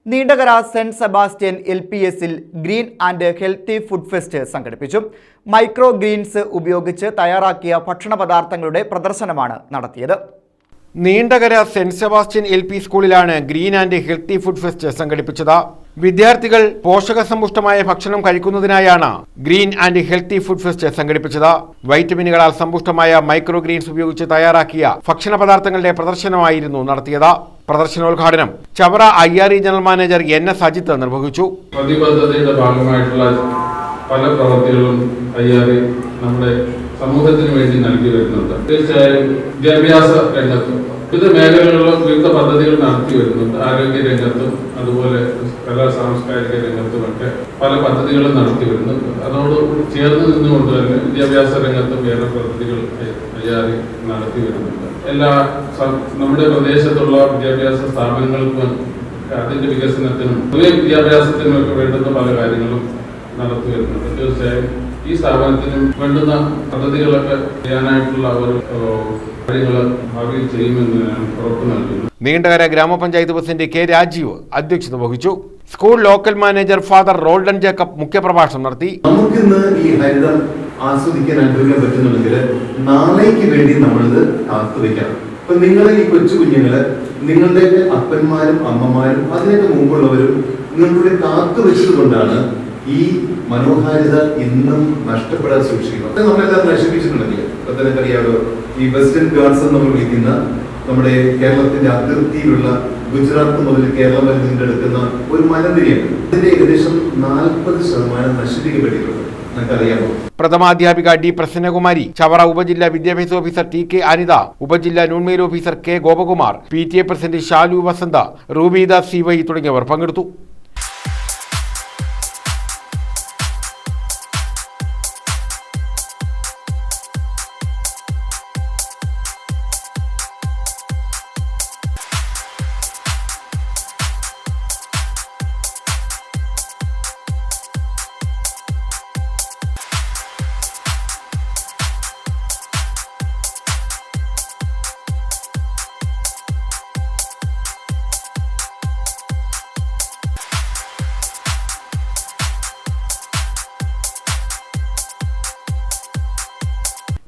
Neendakara saint Sebastian LPSൽ green and healthy food fest സംഘടിപ്പിച്ചു. Micro greens ഉപയോഗിച്ച് തയ്യാറാക്കിയ ഭക്ഷണ പദാർത്ഥങ്ങളുടെ പ്രദർശനമാണ് നടത്തിയത്. നീണ്ടകര സെന്റ് സെബാസ്റ്റ്യൻ LP സ്കൂളിലാണ് green and healthy food fest സംഘടിപ്പിച്ചത്. വിദ്യാർത്ഥികൾ പോഷകസമ്പുഷ്ടമായ ഭക്ഷണം കഴിക്കുന്നതിനായാണ് green and healthy food fest സംഘടിപ്പിച്ചത്. വൈറ്റമിനുകളാൽ സമ്പുഷ്ടമായ മൈക്രോ ഗ്രീൻസ് ഉപയോഗിച്ച് തയ്യാറാക്കിയ ഭക്ഷണ പദാർത്ഥങ്ങളുടെ പ്രദർശനമായിരുന്നു നടത്തിയത്. പ്രദർശനോദ്ഘാടനം Chavara IRE general manager NS Ajith നിർവഹിച്ചു. പദ്ധതിയുടെ ഭാഗമായിട്ടുള്ള പല പ്രവർത്തികളും IRE നമ്മുടെ സമൂഹത്തിന് വേണ്ടി നൽകി വരുന്നുണ്ട്. തീർച്ചയായും വിദ്യാഭ്യാസ രംഗത്തും വിവിധ മേഖലകളിലും വിവിധ പദ്ധതികൾ നടത്തി വരുന്നുണ്ട്. ആരോഗ്യ രംഗത്തും അതുപോലെ കലാ സാംസ്കാരിക രംഗത്തുമൊക്കെ പല പദ്ധതികളും നടത്തി വരുന്നുണ്ട്. അതോട് ചേർന്ന് നിന്നുകൊണ്ട് തന്നെ വിദ്യാഭ്യാസ രംഗത്തും വേറെ പദ്ധതികൾ IRE നടത്തി വരുന്നുണ്ട്. നമ്മുടെ പ്രദേശത്തുള്ള വിദ്യാഭ്യാസ സ്ഥാപനങ്ങൾക്കും അതിന്റെ വികസനത്തിനും വിദ്യാഭ്യാസത്തിനും ഒക്കെ വേണ്ടുന്ന പല കാര്യങ്ങളും നടത്തി വരുന്നുണ്ട്. തീർച്ചയായും ഈ സ്ഥാപനത്തിനും വേണ്ടുന്ന പദ്ധതികളൊക്കെ ചെയ്യാനായിട്ടുള്ള ഒരു കാര്യങ്ങൾ ഭാവിയിൽ ചെയ്യുമെന്ന് ഞാൻ ഉറപ്പു നൽകുന്നു. നീണ്ടകര ഗ്രാമപഞ്ചായത്ത് പ്രസിഡന്റ് K രാജീവ് അധ്യക്ഷത വഹിച്ചു. School local manager father Roldan Jacob മുഖ്യപ്രഭാഷണം നടത്തി. നമുക്കിന്ന് ഈ ഹരിതം ആസ്വദിക്കാൻ അനുഭവിക്കാൻ പറ്റുന്നുണ്ടെങ്കിൽ നാളേക്ക് വേണ്ടി നമ്മളിത് കാത്തുവെക്കണം. അപ്പൊ നിങ്ങളെ ഈ കൊച്ചു കുഞ്ഞുങ്ങള് നിങ്ങളുടെ അപ്പന്മാരും അമ്മമാരും അതിനൊക്കെ മുമ്പുള്ളവരും നിങ്ങളുടെ കാത്തുവെച്ചത് കൊണ്ടാണ് ഈ മനോഹാരിത ഇന്നും നഷ്ടപ്പെടാതെ സൂക്ഷിക്കുന്നത്. നമ്മളെല്ലാം നശിപ്പിച്ചിട്ടുണ്ടെങ്കിൽ ഇപ്പൊ തന്നെ അറിയാമല്ലോ, ഈ വെസ്റ്റേൺ ഗാർഡ്സ് എന്ന് വിളിക്കുന്ന നമ്മുടെ കേരളത്തിന്റെ അതിർത്തിയിലുള്ള ഗുജറാത്ത് മുതൽ കേരളം വരെ നീണ്ടെടുക്കുന്ന ഒരു മലനിരയാണ്. ഇതിന്റെ ഏകദേശം 40% നശിപ്പിക്കപ്പെട്ടിട്ടുണ്ട്. നമുക്കറിയാമോ? പ്രഥമാധ്യാപിക D പ്രസന്നകുമാരി, ചവറ ഉപജില്ലാ വിദ്യാഭ്യാസ ഓഫീസർ TK അനിത, ഉപജില്ലാ noon meal officer K Gopakumar, PTA president Shalu Vasantha, Rubeeda CY തുടങ്ങിയവർ പങ്കെടുത്തു.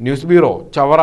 News bureau, Chavara.